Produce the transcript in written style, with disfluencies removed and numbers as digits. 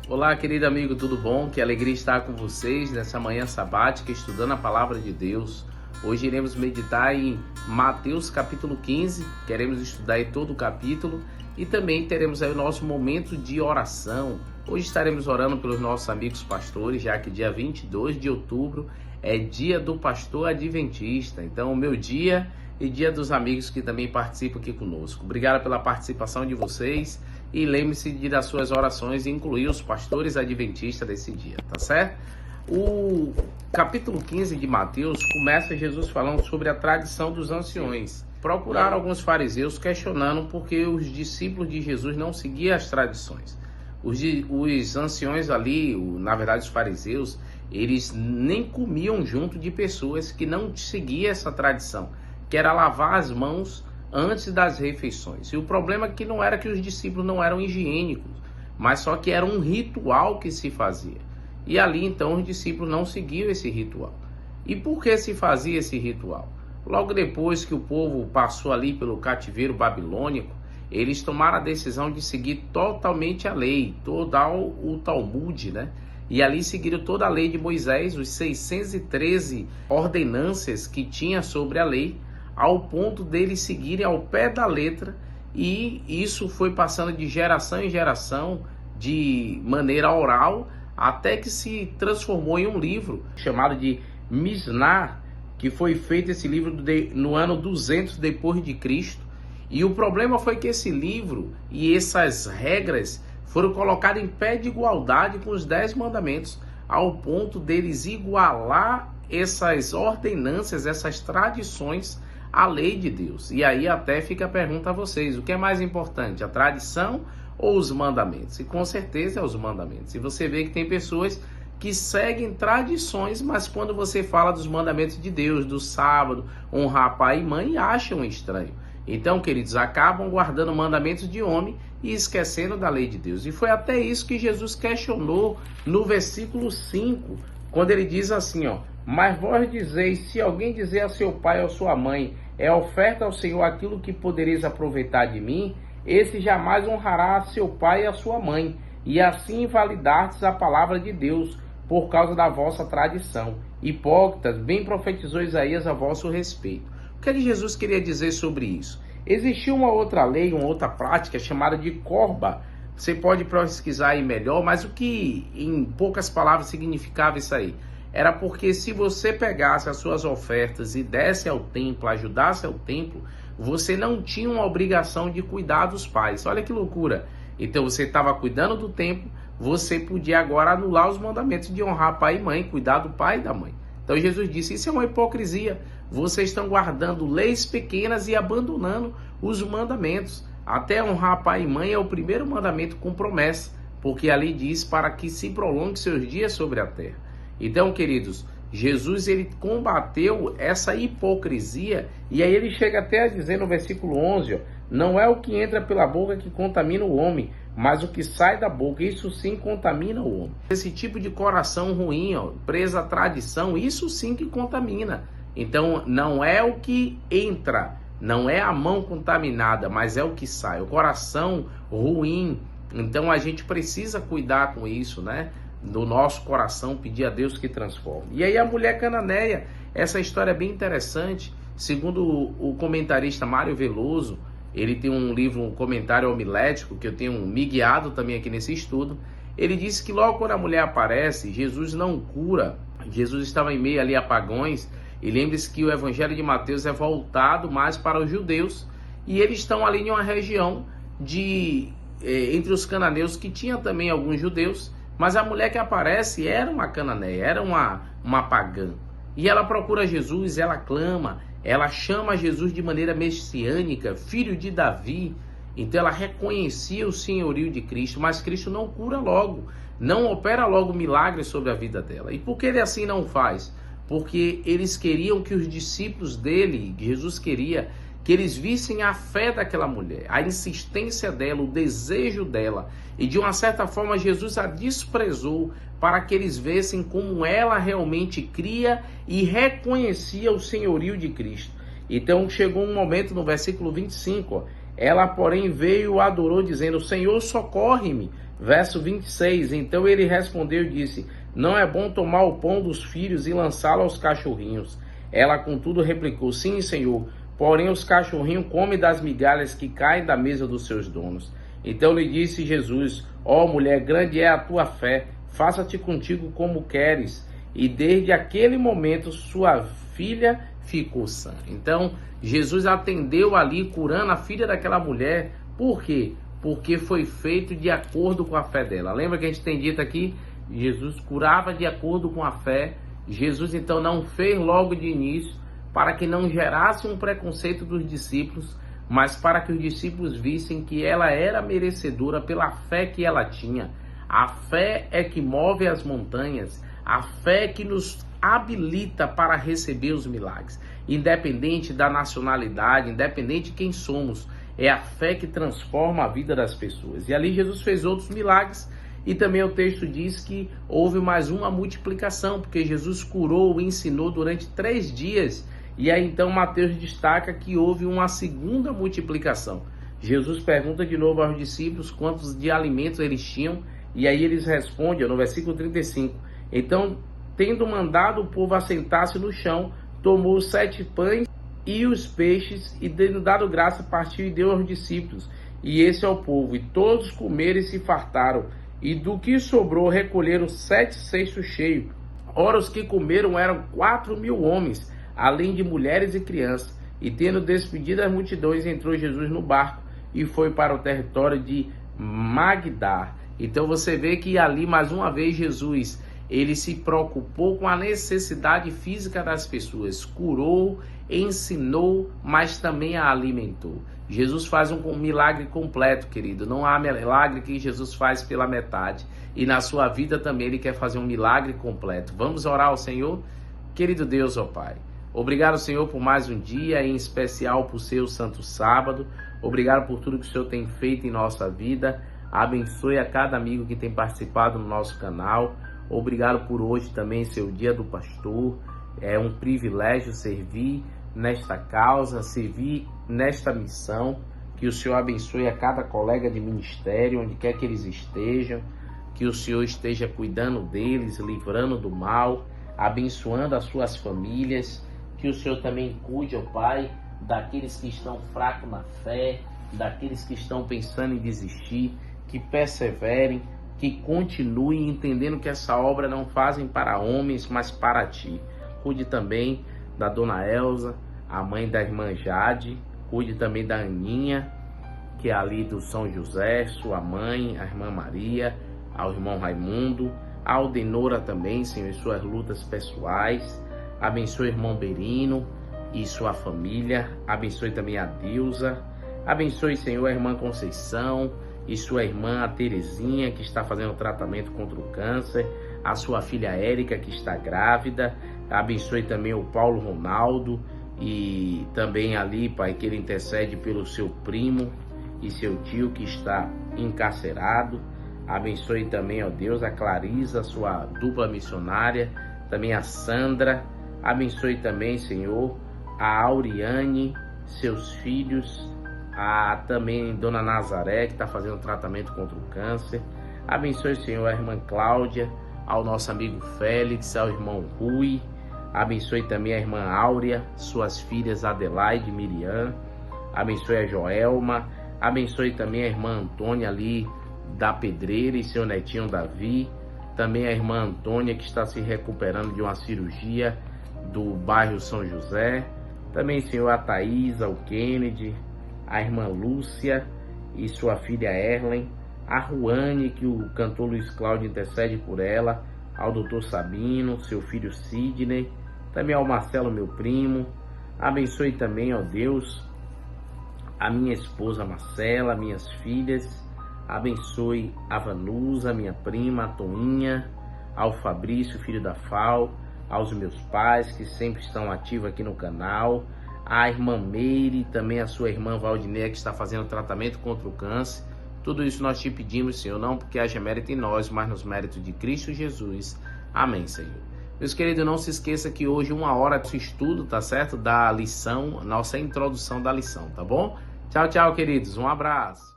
Olá, querido amigo, tudo bom? Que alegria estar com vocês nessa manhã sabática, estudando a palavra de Deus. Hoje iremos meditar em Mateus capítulo 15, queremos estudar aí todo o capítulo e também teremos aí o nosso momento de oração. Hoje estaremos orando pelos nossos amigos pastores, já que dia 22 de outubro é dia do pastor adventista. Então, o meu dia e dia dos amigos que também participam aqui conosco. Obrigado pela participação de vocês e lembre-se de das suas orações e incluir os pastores adventistas desse dia, tá certo? O capítulo 15 de Mateus começa Jesus falando sobre a tradição dos anciões. Procuraram alguns fariseus questionando porque os discípulos de Jesus não seguiam as tradições. Os anciões ali, na verdade os fariseus, eles nem comiam junto de pessoas que não seguiam essa tradição, que era lavar as mãos antes das refeições. E o problema é que não era que os discípulos não eram higiênicos, mas só que era um ritual que se fazia. E ali então os discípulos não seguiam esse ritual. E por que se fazia esse ritual? Logo depois que o povo passou ali pelo cativeiro babilônico, eles tomaram a decisão de seguir totalmente a lei, todo o Talmud, né? E ali seguiram toda a lei de Moisés, os 613 ordenanças que tinha sobre a lei, ao ponto deles seguirem ao pé da letra, e isso foi passando de geração em geração, de maneira oral, até que se transformou em um livro chamado de Misná, que foi feito esse livro no ano 200 depois de Cristo. E o problema foi que esse livro e essas regras foram colocadas em pé de igualdade com os 10 mandamentos, ao ponto deles igualar essas ordenanças, essas tradições, a lei de Deus. E aí até fica a pergunta a vocês: o que é mais importante, a tradição ou os mandamentos? E com certeza é os mandamentos. E você vê que tem pessoas que seguem tradições, mas quando você fala dos mandamentos de Deus, do sábado, honrar pai e mãe, acham estranho. Então, queridos, acabam guardando mandamentos de homem e esquecendo da lei de Deus. E foi até isso que Jesus questionou no versículo 5, quando ele diz assim, ó: mas vós dizeis, se alguém dizer a seu pai ou sua mãe, é oferta ao Senhor aquilo que podereis aproveitar de mim, esse jamais honrará a seu pai e a sua mãe, e assim invalidastes a palavra de Deus, por causa da vossa tradição. Hipócritas, bem profetizou Isaías a vosso respeito. O que Jesus queria dizer sobre isso? Existia uma outra lei, uma outra prática chamada de corba. Você pode pesquisar aí melhor, mas o que em poucas palavras significava isso aí? Era porque se você pegasse as suas ofertas e desse ao templo, ajudasse ao templo, você não tinha uma obrigação de cuidar dos pais. Olha que loucura! Então você estava cuidando do templo, você podia agora anular os mandamentos de honrar pai e mãe, cuidar do pai e da mãe. Então Jesus disse, isso é uma hipocrisia. Vocês estão guardando leis pequenas e abandonando os mandamentos. Até honrar pai e mãe é o primeiro mandamento com promessa, porque ali diz para que se prolongue seus dias sobre a terra. Então, queridos, Jesus ele combateu essa hipocrisia, e aí ele chega até a dizer no versículo 11, ó: não é o que entra pela boca que contamina o homem, mas o que sai da boca, isso sim contamina o homem. Esse tipo de coração ruim, ó, presa à tradição, isso sim que contamina. Então, não é o que entra, não é a mão contaminada, mas é o que sai, o coração ruim. Então, a gente precisa cuidar com isso, né? Do nosso coração, pedir a Deus que transforme. E aí a mulher cananeia, essa história é bem interessante. Segundo o comentarista Mário Veloso, ele tem um livro, um comentário homilético, que eu tenho me guiado também aqui nesse estudo. Ele disse que logo quando a mulher aparece, Jesus não cura. Jesus estava em meio ali a pagãos. E lembre-se que o evangelho de Mateus é voltado mais para os judeus, e eles estão ali em uma região entre os cananeus, que tinha também alguns judeus. Mas a mulher que aparece era uma cananeia, era uma pagã. E ela procura Jesus, ela clama, ela chama Jesus de maneira messiânica, filho de Davi. Então ela reconhecia o senhorio de Cristo, mas Cristo não cura logo, não opera logo milagres sobre a vida dela. E por que ele assim não faz? Porque eles queriam que os discípulos dele, Jesus queria que eles vissem a fé daquela mulher, a insistência dela, o desejo dela. E de uma certa forma Jesus a desprezou para que eles vissem como ela realmente cria e reconhecia o senhorio de Cristo. Então chegou um momento no versículo 25, ela porém veio e o adorou dizendo, Senhor, socorre-me. Verso 26, então ele respondeu e disse: não é bom tomar o pão dos filhos e lançá-lo aos cachorrinhos. Ela, contudo, replicou: sim, Senhor, porém os cachorrinhos comem das migalhas que caem da mesa dos seus donos. Então lhe disse Jesus: ó mulher, grande é a tua fé, faça-te contigo como queres. E desde aquele momento sua filha ficou sã. Então Jesus atendeu ali, curando a filha daquela mulher. Por quê? Porque foi feito de acordo com a fé dela. Lembra que a gente tem dito aqui? Jesus curava de acordo com a fé. Jesus então não fez logo de início para que não gerasse um preconceito dos discípulos, mas para que os discípulos vissem que ela era merecedora pela fé que ela tinha. A fé é que move as montanhas, a fé é que nos habilita para receber os milagres. Independente da nacionalidade, independente de quem somos, é a fé que transforma a vida das pessoas. E ali Jesus fez outros milagres, e também o texto diz que houve mais uma multiplicação, porque Jesus curou e ensinou durante 3 dias. E aí então Mateus destaca que houve uma segunda multiplicação. Jesus pergunta de novo aos discípulos quantos de alimentos eles tinham, e aí eles respondem no versículo 35. Então, tendo mandado o povo assentar-se no chão, tomou os 7 pães e os peixes, e tendo dado graça, partiu e deu aos discípulos, e esse ao povo, e todos comeram e se fartaram, e do que sobrou recolheram 7 cestos cheios. Ora, os que comeram eram 4.000 homens, além de mulheres e crianças. E tendo despedido as multidões, entrou Jesus no barco e foi para o território de Magdá. Então você vê que ali, mais uma vez, Jesus, ele se preocupou com a necessidade física das pessoas, curou, ensinou, mas também a alimentou. Jesus faz um milagre completo, querido. Não há milagre que Jesus faz pela metade. E na sua vida também ele quer fazer um milagre completo. Vamos orar ao Senhor? Querido Deus, ó Pai, obrigado, Senhor, por mais um dia, em especial por seu santo sábado. Obrigado por tudo que o Senhor tem feito em nossa vida. Abençoe a cada amigo que tem participado no nosso canal. Obrigado por hoje também ser o dia do pastor. É um privilégio servir nesta causa, servir nesta missão. Que o Senhor abençoe a cada colega de ministério, onde quer que eles estejam. Que o Senhor esteja cuidando deles, livrando do mal, abençoando as suas famílias. Que o Senhor também cuide, ó Pai, daqueles que estão fracos na fé, daqueles que estão pensando em desistir, que perseverem, que continuem entendendo que essa obra não fazem para homens, mas para Ti. Cuide também da Dona Elza, a mãe da irmã Jade, cuide também da Aninha, que é ali do São José, sua mãe, a irmã Maria, ao irmão Raimundo, a Aldenora também, Senhor, em suas lutas pessoais. Abençoe o irmão Berino e sua família. Abençoe também a Dilza. Abençoe, Senhor, a irmã Conceição e sua irmã a Terezinha, que está fazendo tratamento contra o câncer. A sua filha Érica, que está grávida. Abençoe também o Paulo Ronaldo e também ali, Pai, que ele intercede pelo seu primo e seu tio que está encarcerado. Abençoe também, ó Deus, a Clarisa, sua dupla missionária, também a Sandra. Abençoe também, Senhor, a Auriane, seus filhos, a também Dona Nazaré, que está fazendo tratamento contra o câncer. Abençoe, Senhor, a irmã Cláudia, ao nosso amigo Félix, ao irmão Rui. Abençoe também a irmã Áurea, suas filhas Adelaide e Miriam. Abençoe a Joelma. Abençoe também a irmã Antônia ali da Pedreira e seu netinho Davi. Também a irmã Antônia, que está se recuperando de uma cirurgia do bairro São José. Também, Senhor, a Thaisa, o Kennedy, a irmã Lúcia e sua filha Erlen. A Ruane, que o cantor Luiz Cláudio intercede por ela. Ao doutor Sabino, seu filho Sidney. Também ao Marcelo, meu primo. Abençoe também, ó Deus, a minha esposa Marcela, minhas filhas. Abençoe a Vanusa, minha prima, a Toinha, ao Fabrício, filho da Fal, aos meus pais que sempre estão ativos aqui no canal, a irmã Meire, também a sua irmã Valdineia, que está fazendo tratamento contra o câncer. Tudo isso nós te pedimos, Senhor, não porque haja mérito em nós, mas nos méritos de Cristo Jesus. Amém, Senhor. Meus queridos, não se esqueça que hoje 1 hora de estudo, tá certo? Da lição, nossa introdução da lição, tá bom? Tchau, tchau, queridos. Um abraço.